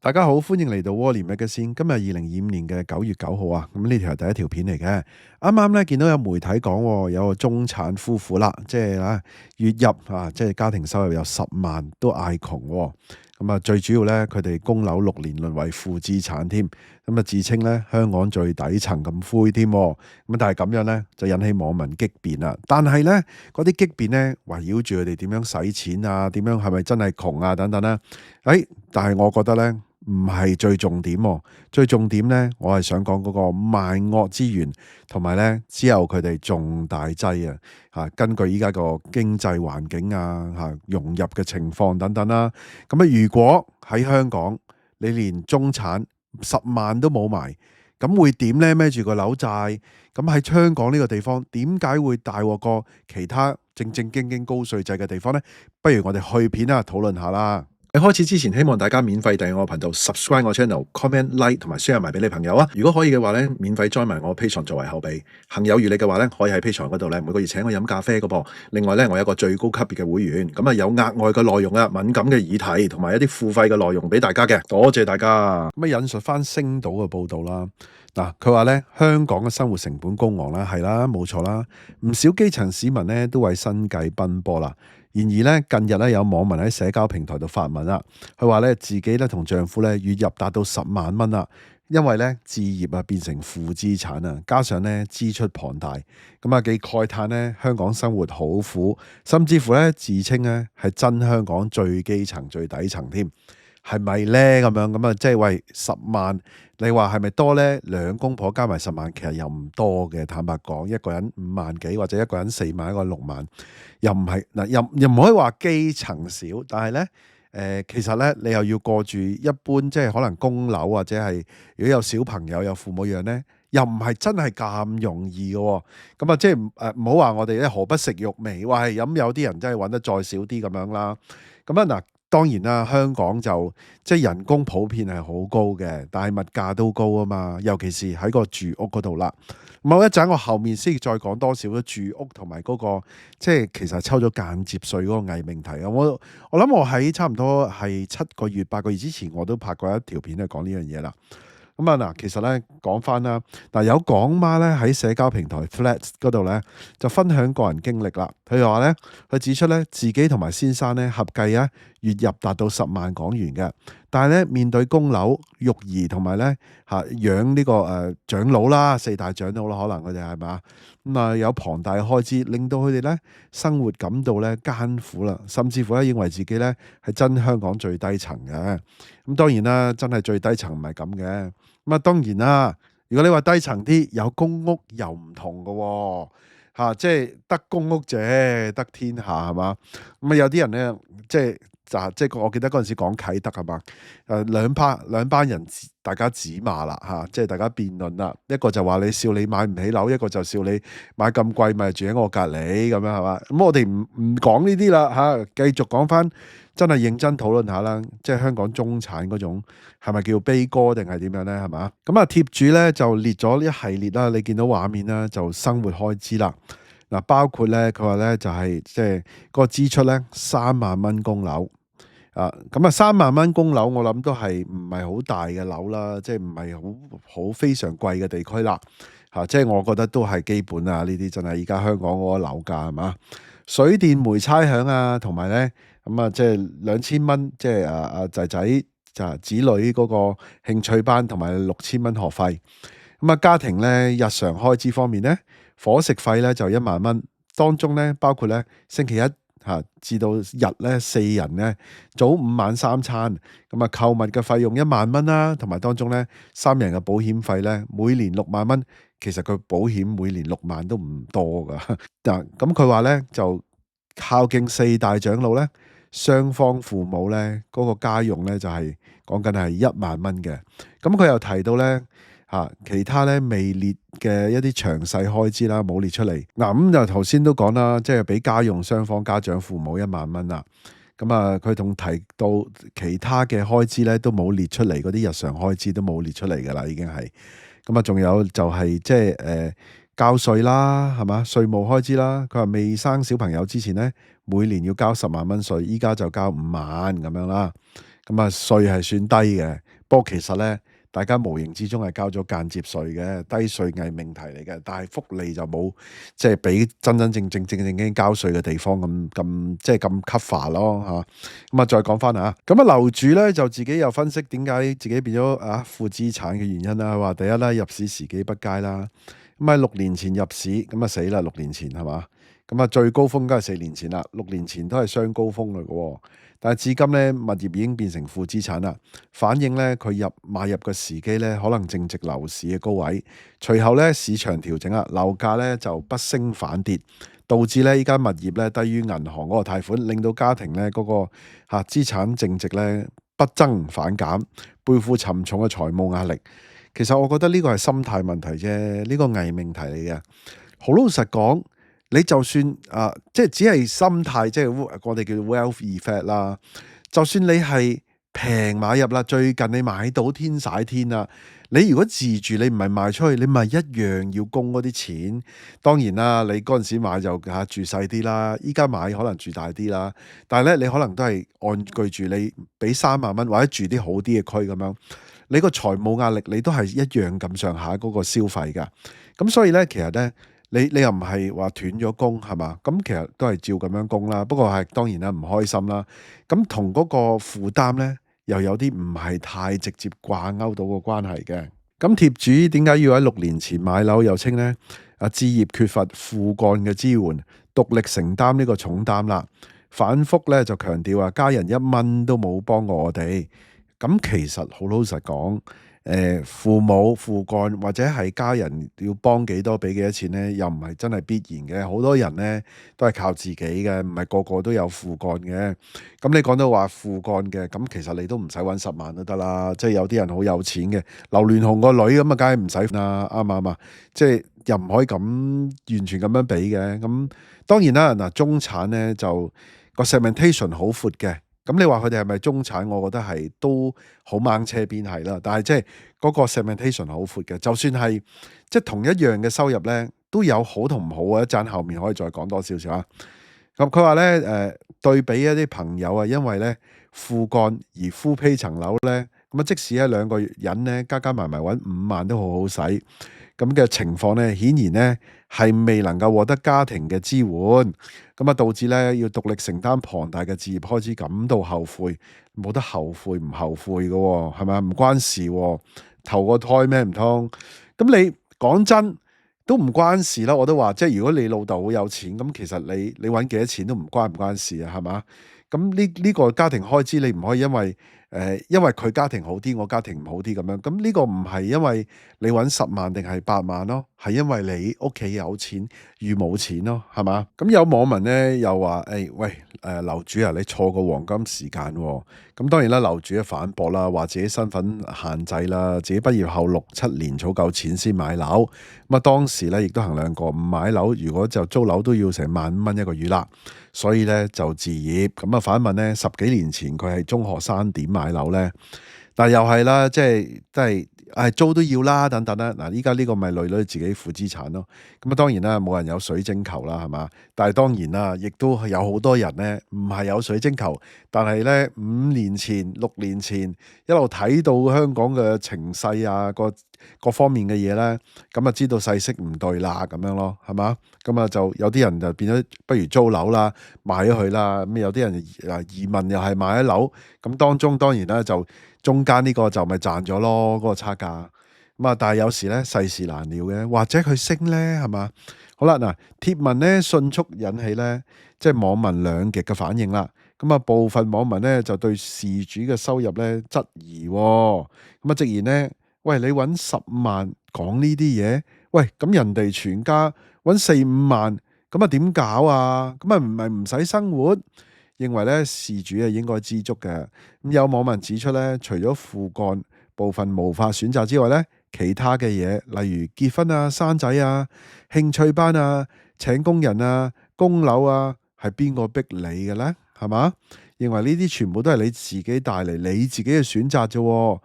大家好，歡迎嚟到窩廉 Magazine。今日2025年嘅9月9號啊，咁呢條係第一條片嚟嘅。啱啱咧見到有媒體講，有個中產夫婦啦，即係月入即係家庭收入有10萬都嗌窮喎。咁啊，最主要咧，佢哋供樓6年淪為負資產添。咁啊，自稱咧香港最底層咁灰添。咁但係咁樣咧就引起網民激辯啦。但係咧嗰啲激辯咧圍繞住佢哋點樣使錢啊，點樣係咪真係窮啊等等啦。但係我覺得咧，唔係最重點喎，最重點咧，我係想講嗰個萬惡之源，同埋咧之後佢哋重大劑根據依家個經濟環境融入嘅情況等等啦。咁如果喺香港你連中產10萬都冇埋，咁會點咧？孭住個樓債，咁喺香港呢個地方點解會大鑊過其他正正經經高稅制嘅地方呢？不如我哋去片討論下啦。喺開始之前，希望大家免費訂閱我頻道 ，subscribe 我 channel，comment like 同埋 share 埋俾你朋友啊！如果可以嘅話咧，免費 join 埋我 Patreon 作為後備。行有餘力嘅話咧，可以喺 Patreon 嗰度咧每個月請我飲咖啡嘅噃。另外咧，我有個最高級別嘅會員，咁有額外嘅內容敏感嘅議題同埋一啲付費嘅內容俾大家嘅。多謝大家。咁引述翻星島嘅報道啦，佢話咧香港嘅生活成本高昂啦，係啦，冇錯啦，唔少基層市民咧都為生計奔波啦。然而咧，近日咧有網民喺社交平台度發文啦，佢話咧自己咧同丈夫咧月入達到10萬蚊啦，因為咧置業變成負資產啊，加上咧支出龐大，咁既慨嘆咧香港生活好苦，甚至乎咧自稱咧係真香港最基層最底層添。係咪咧咁即係喂10萬，你話係咪多咧？兩公婆加埋10萬，其實又唔多嘅。坦白講，一個人5萬幾，或者一個人4萬，一個人6萬，又唔係嗱，又唔可以話基層少，但係咧其實咧你又要過住一般，即係可能供樓或者係如果有小朋友有父母養咧，又唔係真係咁容易嘅喎。咁即係唔好話我哋咧何不食肉糜，話係咁有啲人真係揾得再少啲咁樣啦。咁嗱。當然啦，香港就即係人工普遍係好高嘅，但係物價都高啊嘛，尤其是喺個住屋嗰度啦。某一陣我後面先再講多少住屋同埋嗰個即係其實抽咗間接稅嗰個偽命題啊！我諗我喺差唔多係7個月8個月之前，我都拍過一條片係講呢樣嘢啦。其實咧講翻啦，有港媽咧喺社交平台 Flat 嗰度咧就分享個人經歷啦。佢話咧，佢指出咧自己同埋先生咧合計月入達到10萬港元嘅，但係咧面對供樓、育兒同埋咧養呢個長老啦，4大長老啦，可能佢哋係嘛有龐大嘅開支，令到佢哋咧生活感到咧艱苦啦，甚至乎咧認為自己咧係真香港最低層嘅。咁當然啦，真係最低層唔係咁嘅。當然啦，如果你話低層啲有公屋又唔同嘅喎，即係得公屋者得天下係嘛？有啲人咧即係我記得嗰陣時講啟德係嘛？兩班人大家指罵啦即係大家辯論啦。一個就話你笑你買唔起樓，一個就笑你買咁貴咪住喺我隔離咁樣係嘛？咁我哋唔講呢啲啦繼續講翻。真係認真討論下啦，即係香港中產嗰種係咪叫悲歌定係點樣咧？係嘛？貼主咧就列咗一系列啦，你見到畫面啦，就生活開支啦。包括咧佢話咧就係即係個支出咧3萬蚊供樓3萬蚊供樓，我諗都係唔係好大嘅樓啦，即係唔係好非常貴嘅地區啦。即係我覺得都係基本啊，呢啲真係而家香港嗰個樓價係嘛？水電煤差餉同埋咧。即係2000蚊，即係仔仔子女嗰個興趣班同埋6000蚊學費。家庭咧日常開支方面咧，伙食費咧就1萬蚊，當中咧包括咧星期一至到日咧4人咧早午晚3餐。購物嘅費用1萬蚊啦，同埋當中咧3人嘅保險費咧每年6萬蚊。其實佢保險每年6萬都唔多噶。咁佢話咧就孝敬4大長老咧。雙方父母咧嗰個家用咧就係講緊係1萬蚊嘅。咁佢又提到咧其他咧未列嘅一啲詳細開支啦，冇列出嚟。咁就頭先都講啦，即係俾家用雙方家長父母1萬蚊啦。佢仲提到其他嘅開支咧都冇列出嚟，嗰啲日常開支都冇列出嚟噶啦，已經係。仲有就係即係交稅啦，係嘛？稅務開支啦。佢話未生小朋友之前咧，每年要交10萬蚊稅，依家就交5萬咁樣啦。稅係算低嘅。不過其實咧，大家無形之中係交咗間接稅嘅，低稅偽命題嚟嘅，但係福利就冇即係比真真正經交稅嘅地方咁即係咁 cover 咯嚇。咁啊，再講翻嚇，咁啊樓主咧就自己又分析點解自己變咗負資產嘅原因啦。話第一啦，入市時機不佳啦。咁喺6年前入市，咁啊死啦6年前係嘛？咁啊最高峰梗係4年前啦，6年前都係雙高峰嚟嘅喎。但係至今咧，物業已經變成負資產啦，反映咧佢買入嘅時機咧，可能正值樓市嘅高位。隨後咧市場調整啦，樓價咧就不升反跌，導致咧依家物業咧低於銀行嗰個貸款，令到家庭咧嗰個資產淨值咧不增反減，背負沉重嘅財務壓力。其實我覺得呢個係心態問題啫，呢個偽命題嚟嘅。好老實講，你就算即係只係心態，即係我哋叫 wealth effect 啦。就算你係平買入啦，最近你買到天璽天啦，你如果自住，你唔係賣出去，你咪一樣要供嗰啲錢。當然啦，你嗰陣時買就住細啲啦，依家買可能住大啲啦。但係咧，你可能都係按據住你俾3萬蚊或者住啲好啲嘅區咁樣。你個財務壓力你都係一樣咁上下嗰個消費㗎，咁所以咧其實咧你又唔係話斷咗供係嘛？咁其實都係照咁樣供啦，不過係當然啦唔開心啦，咁同嗰個負擔咧又有啲唔係太直接掛鈎到個關係嘅。咁貼主點解要喺6年前買樓？又稱咧置業缺乏父幹嘅支援，獨力承擔呢個重擔啦。反覆咧就強調家人一蚊都冇幫過我哋。咁其實好老實講，父母父幹或者係家人要幫幾多俾幾多錢咧，又唔係真係必然嘅。好多人咧都係靠自己嘅，唔係個個都有父幹嘅。咁你講到話父幹嘅，咁其實你都唔使揾10萬都得啦。即係有啲人好有錢嘅，劉鑾雄個女咁啊，梗係唔使啦，啱唔啱啊？即係又唔可以咁完全咁樣比嘅。咁當然啦，嗱中產咧就個 segmentation 好闊嘅。咁你話佢哋係咪中產？我覺得係都好掹車邊係啦。但係即係嗰個 segmentation 好闊嘅，就算係即係同一樣嘅收入咧，都有好同唔好啊！一陣後面可以再講多少少啊。咁佢話咧對比一啲朋友因為咧父幹而 full pay 層樓咧，咁即使兩個人咧加埋揾5萬都好好使，咁嘅情況咧，顯然咧係未能夠獲得家庭嘅支援，咁導致咧要獨力承擔龐大嘅置業開支，感到後悔。冇得後悔唔後悔嘅喎，係咪？唔關事喎，投個胎咩唔通？咁你講真都唔關事啦。我都話即係如果你老豆好有錢，咁其實你揾幾多錢都唔關事啊，係嘛？咁呢個家庭開支你唔可以因為佢家庭好啲，我家庭唔好啲咁樣。咁呢個唔係因為你揾10萬定係8萬咯，係因為你屋企有錢與冇錢咯，係嘛？咁有網民咧又話喂樓主啊，你錯過黃金時間喎。咁當然啦，樓主反駁啦，話自己身份限制啦，自己畢業後6、7年儲夠錢先買樓。咁當時咧亦都衡量過，唔買樓如果就租樓都要成15,000一個月啦。所以咧就置業。咁反問咧10幾年前佢係中學生點買樓咧？但又係啦，即係都係租都要啦，等等啦。嗱，依家呢個咪女自己負資產咯。咁當然啦，冇人有水晶球啦，係嘛？但係當然啦，亦都有好多人咧唔係有水晶球，但係咧5年前、6年前一路睇到香港嘅情勢各方面嘅嘢咧，咁知道勢色唔對啦，咁樣咯，係嘛？咁就有啲人就變咗不如租樓啦，賣咗佢啦。咁有啲人移民又係買咗樓，咁當中當然啦就中間呢個就咪賺咗咯，嗰個差價。但係有時咧世事難料嘅，或者佢升咧，係嘛？好啦，嗱，貼文咧迅速引起咧即係網民兩極嘅反應啦。部分網民咧就對事主嘅收入咧質疑喎。直言咧，喂，你揾10萬講呢啲嘢，喂，咁人哋全家揾4、5萬，咁點搞啊？咁唔係唔使生活？認為咧事主應該知足嘅。咁有網民指出咧，除咗父幹部分無法選擇之外咧，其他嘅嘢，例如結婚啊、生仔啊、興趣班啊、請工人啊、供樓啊，係邊個逼你嘅咧？係嘛？認為呢啲全部都係你自己帶嚟，你自己嘅選擇啫。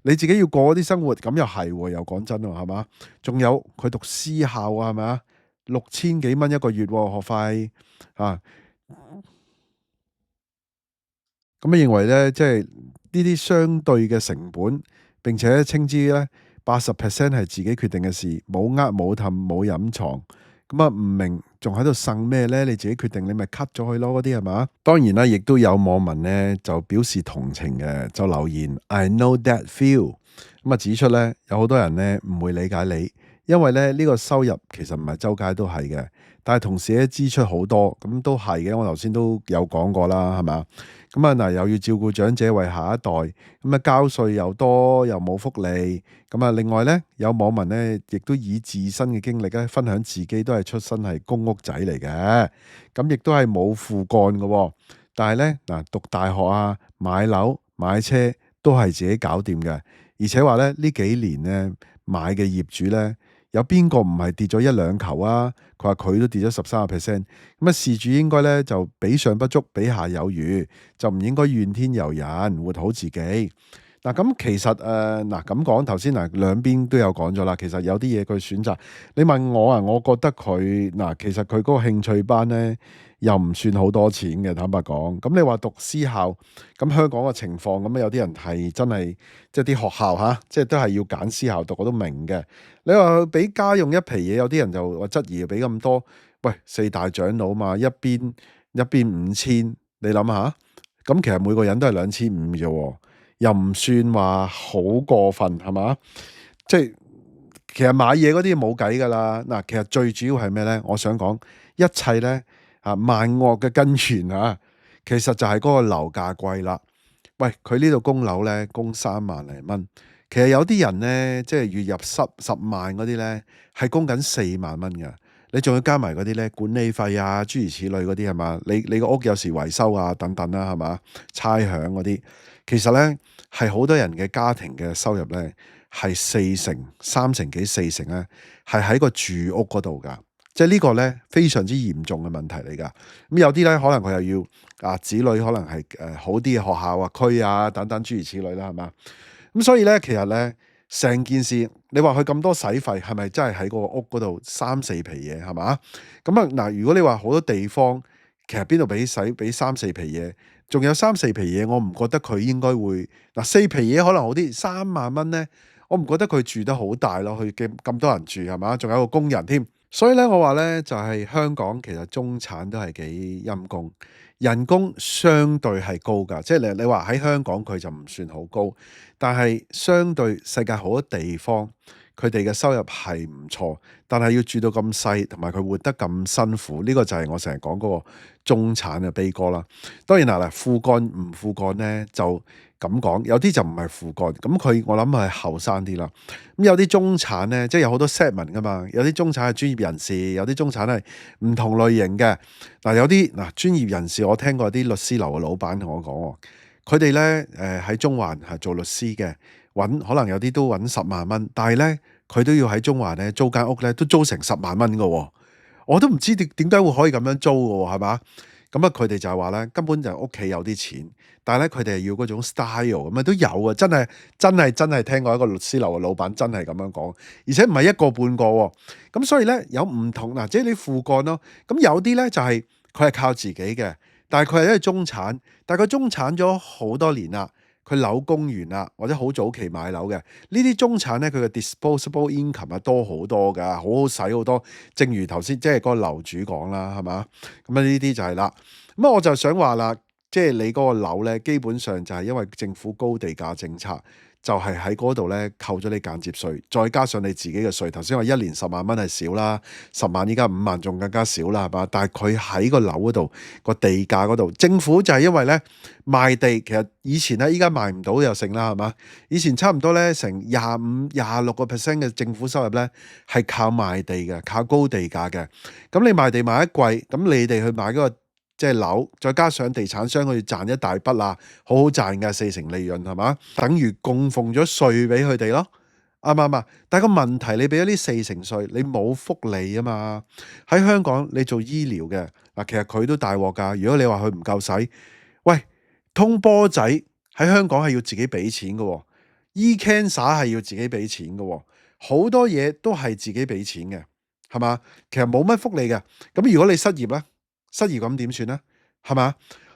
你自己要過嗰啲生活，咁又係喎，又講真喎，係嘛？仲有佢讀私校啊，係咪啊？6000幾蚊一個月喎，學費啊！咁認為咧，即係呢啲相對嘅成本，並且稱之咧80%係自己決定嘅事，冇冇氹冇隱藏。咁啊唔明仲喺度呻咩咧？你自己決定，你咪 cut 咗佢咯，嗰啲係嘛？當然啦，亦都有網民咧就表示同情嘅，就留言 I know that feel。咁啊指出咧有好多人咧唔會理解你，因為咧呢個收入其實唔係周街都係嘅，但係同時咧支出好多，咁都係嘅。我頭先都有講過啦，係嘛？咁啊嗱，又要照顧長者為下一代，咁啊交稅又多又冇福利，咁啊另外咧有網民咧亦都以自身嘅經歷咧分享自己都係出身係公屋仔嚟嘅，咁亦都係冇父幹嘅喎，但係咧嗱讀大學啊、買樓買車都係自己搞掂嘅，而且話咧呢幾年咧買嘅業主咧。有邊個唔係跌咗一兩球啊？佢話佢都跌咗13%，咁啊事主應該咧就比上不足，比下有餘，就唔應該怨天尤人，活好自己。嗱咁其實嗱咁講頭先嗱兩邊都有講咗啦，其實有啲嘢佢選擇，你問我啊，我覺得佢嗱其實佢嗰個興趣班咧又唔算好多錢嘅，坦白講。咁你話讀私校，咁香港嘅情況咁有啲人係真係即係啲學校嚇，即係都係要揀私校讀，我都明嘅。你話俾家用一皮嘢，有啲人就話質疑俾咁多，喂四大長老嘛，一邊5000，你諗下，咁其實每個人都係2500啫喎。又唔算話好過分係嘛？即係其實買嘢嗰啲冇計㗎啦。嗱，其實最主要係咩咧？我想講一切咧萬惡嘅根源啊，其實就係嗰個樓價貴啦。喂，佢呢度供樓咧供3萬零蚊，其實有啲人咧即係月入十萬嗰啲咧係供緊4萬蚊㗎。你仲要加埋嗰啲咧管理費啊，諸如此類嗰啲係嘛？你個屋有時維修啊等等啦係嘛？差餉嗰啲。其實咧係好多人嘅家庭嘅收入咧係3成幾4成咧係喺個住屋嗰度噶，即係呢個咧非常之嚴重嘅問題嚟噶。咁有啲咧可能佢又要子女可能係好啲嘅學校啊區啊等等諸如此類啦係嘛。咁所以咧其實咧成件事你話佢咁多使費係咪真係喺個屋嗰度3-4皮嘢係嘛？咁啊嗱，如果你話好多地方其實邊度俾3-4皮嘢？仲有3-4皮嘢，我唔覺得佢應該會嗱4皮嘢可能好啲，3萬蚊咧，我唔覺得佢住得好大咯，佢咁多人住係嘛？仲有個工人添，所以咧我話咧就係香港其實中產都係幾陰公，人工相對係高㗎，即係你話喺香港佢就唔算好高，但係相對世界好多地方。佢哋嘅收入係唔錯，但係要住到咁細，同埋佢活得咁辛苦，呢個就係我成日講嗰個中產嘅悲歌啦。當然嗱，父幹唔父幹咧就咁講，有啲就唔係父幹，咁我諗係後生啲啦。咁有啲中產咧，即係有好多 segment 噶嘛，有啲中產係專業人士，有啲中產係唔同類型嘅。嗱有啲專業人士，我聽過啲律師樓嘅老闆同我講，佢哋咧喺中環係做律師嘅。可能有啲都揾10萬蚊，但係咧佢都要喺中環咧租間屋咧都租成10萬蚊嘅喎，我都唔知點解會可以咁樣租嘅喎，係嘛？咁啊佢哋就係話咧根本就屋企有啲錢，但係咧佢哋係要嗰種 style 咁啊都有啊，真係聽過一個律師樓嘅老闆真係咁樣講，而且唔係一個半個喎，咁所以咧有唔同嗱，即係你父幹咯，咁有啲咧就係佢係靠自己嘅，但係佢係一個中產，但係佢中產咗好多年啦。佢樓供完啦，或者好早期買樓嘅呢啲中產咧，佢嘅 disposable income 多好多噶，好好使好多。正如頭先即係嗰個樓主講啦，係嘛？咁啊呢啲就係啦。咁我就想話啦，即係你嗰個樓咧，基本上就係因為政府高地價政策。就係喺嗰度咧扣咗你間接稅，再加上你自己嘅稅。頭先話1年10萬蚊係少啦，10萬依家5萬仲更加少啦，係嘛？但係佢喺個樓嗰度個地價嗰度，政府就係因為咧賣地，其實以前咧依家賣唔到又剩啦，係嘛？以前差唔多咧成25-26% 嘅政府收入咧係靠賣地嘅，靠高地價嘅。咁你賣地賣得貴，咁你哋去買嗰個。即係樓，再加上地產商佢賺一大筆啦，好好賺嘅4成利潤係嘛？等於供奉咗稅俾佢哋咯，啱唔啱啊？但係個問題，你俾咗呢4成稅，你冇福利啊嘛？喺香港你做醫療嘅嗱，其實佢都大鑊㗎。如果你話佢唔夠使，喂，通波仔喺香港係要自己俾錢嘅，E-cancer 係要自己俾錢嘅，好多嘢都係自己俾錢嘅，係嘛？其實冇乜福利嘅。咁如果你失業咧？失業咁點算咧？係嘛？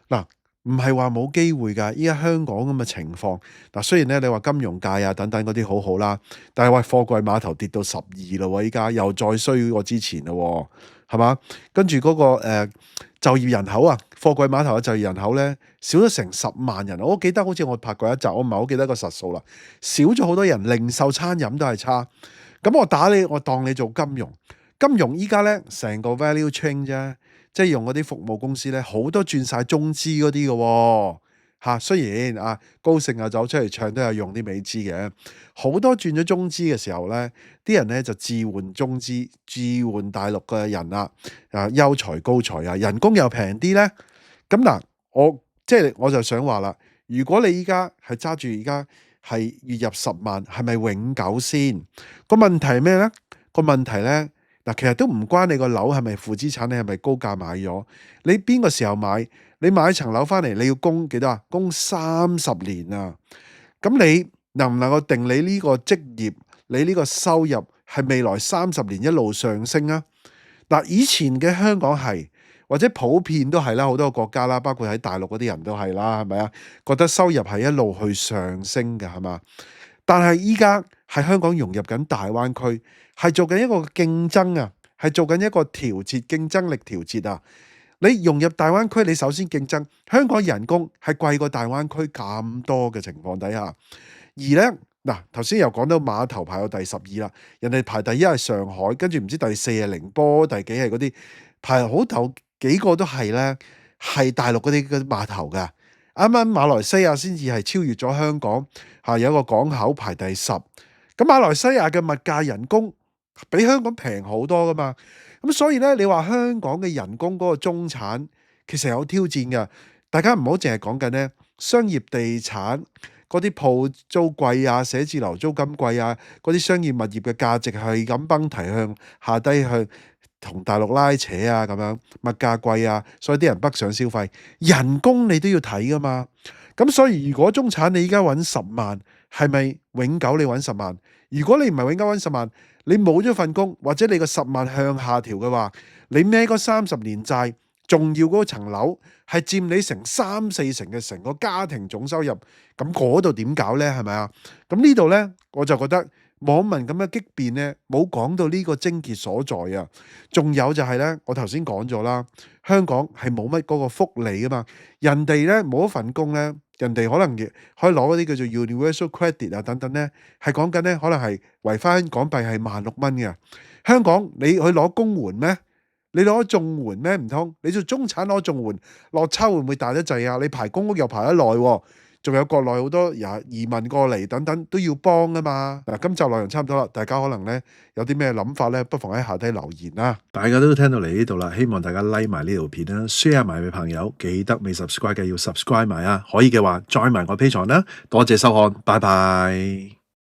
嗱，唔係話冇機會㗎。依家香港咁嘅情況，嗱雖然咧你話金融界啊等等嗰啲好好啦，但係喂貨櫃碼頭跌到12啦喎，依家又再衰過之前啦喎，係嘛？跟住嗰個就業人口啊，貨櫃碼頭嘅就業人口咧少咗成10萬人。我記得好似我拍過一集，我唔係好記得個實數啦，少咗好多人，零售餐飲都係差。咁我當你做金融，金融依家咧成個 value chain 啫。即係用嗰啲服務公司咧，好多轉晒中資嗰啲嘅喎嚇。雖然啊高盛啊走出嚟唱都有用啲美資嘅，好多轉咗中資嘅時候咧，啲人咧就置換中資，置換大陸嘅人啦，優才高才啊，人工又平啲咧。咁嗱，我就想話啦，如果你依家係揸住而家係月入10萬，係咪永久先？個問題係咩咧？個問題咧？嗱，其實都唔關你個樓係咪負資產，你係咪高價買咗？你邊個時候買？你買層樓翻嚟，你要供幾多啊？供30年啊！咁你能唔能夠定你呢個職業，你呢個收入係未來30年一路上升啊？嗱，以前嘅香港係，或者普遍都係啦，好多個國家啦，包括喺大陸嗰啲人都係啦，係咪啊？覺得收入係一路去上升嘅，係嘛？但係依家係香港融入緊大灣區，係做緊一個競爭啊，係做緊一個調節競爭力調節啊。你融入大灣區，你首先競爭，香港人工係貴過大灣區咁多嘅情況底下，而呢，嗱頭先又講到碼頭排到第12啦，人哋排第1係上海，跟住唔知第4係寧波，第幾係嗰啲排好頭幾個都係呢，係大陸嗰啲碼頭㗎。啱啱馬來西亞先至係超越咗香港，有一個港口排第10。咁馬來西亞嘅物價人工比香港平好多噶嘛，咁所以咧你話香港嘅人工嗰個中產其實有挑戰㗎。大家唔好淨係講緊咧商業地產嗰啲鋪租貴啊，寫字樓租金貴啊，嗰啲商業物業嘅價值係咁崩堤向下低向同大陸拉扯啊，咁樣物價貴啊，所以啲人北上消費，人工你都要睇噶嘛。咁所以如果中產你依家揾10萬，係咪永久你揾10萬？如果你唔係永久揾10萬，你冇咗份工，或者你個10萬向下調嘅話，你孭嗰30年債，仲要嗰層樓係佔你成3-4成嘅成個家庭總收入，咁嗰度點搞呢？係咪啊？咁呢度呢，我就覺得網民咁嘅激辯呢，冇講到呢個症結所在啊。仲有就係呢，我頭先講咗啦，香港係冇乜嗰個福利啊嘛，人哋呢冇一份工呢。人哋可能亦可以攞嗰啲叫做 universal credit 啊等等咧，係講緊咧可能係圍翻港幣係16,000蚊嘅。香港你去攞公援咩？你攞綜援咩？唔通你做中產攞綜援落差會唔會大得滯啊？你排公屋又排得耐喎，仲有國內好多人移民過嚟等等都要幫啊嘛。嗱，今集內容差唔多啦，大家可能咧有啲咩諗法咧，不妨喺下低留言啦。大家都聽到嚟呢度啦，希望大家 like 埋呢條片啦 ，share 埋俾朋友，記得未 subscribe 嘅要 subscribe 埋啊，可以嘅話 join 埋我 Patreon啦。多謝收看，拜拜。